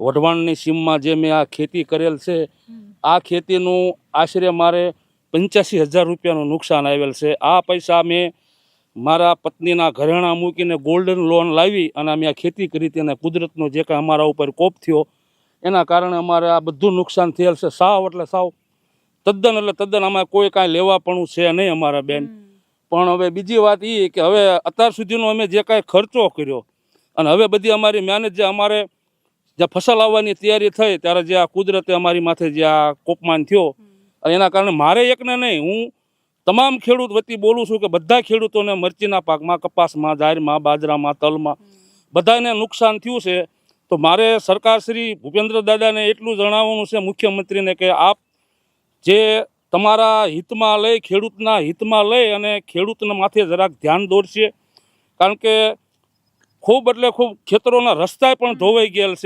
વઢવાણની સીમમાં જે મેં આ ખેતી કરેલ છે, આ ખેતીનું આશરે મારે 85,000 રૂપિયાનું નુકસાન આવેલ છે. આ પૈસા મેં મારા પત્નીના ઘરેણાં મૂકીને ગોલ્ડન લોન લાવી અને અમે આ ખેતી કરી હતી. અને કુદરતનો જે કાંઈ અમારા ઉપર કોપ થયો એના કારણે અમારે આ બધું નુકસાન થયેલ છે. સાવ એટલે સાવ તદ્દન આમાં કોઈ કાંઈ લેવાપણું છે નહીં અમારા બેન. પણ હવે બીજી વાત એ કે હવે અત્યાર સુધીનો અમે જે કાંઈ ખર્ચો કર્યો અને હવે બધી અમારી મહેનત જે અમારે જે ફસલ આવવાની તૈયારી થઈ ત્યારે જે આ કુદરતે અમારી માથે જે આ કોપમાન થયો અને એના કારણે મારે એકને નહીં, હું તમામ ખેડૂત વતી બોલું છું કે બધા ખેડૂતોને મરચીના પાકમાં, કપાસમાં, જાહેરમાં, બાજરામાં, તલમાં બધાને નુકસાન થયું છે. તો મારે સરકાર શ્રી ભૂપેન્દ્ર દાદાને એટલું જણાવવાનું છે, મુખ્યમંત્રીને, કે આપ જે તમારા હિતમાં લઈ, ખેડૂતના હિતમાં લઈ અને ખેડૂતના માથે જરાક ધ્યાન દોરશે. કારણ કે ખૂબ એટલે ખૂબ ખેતરોના રસ્તા પણ ધોવાઈ ગયેલ છે.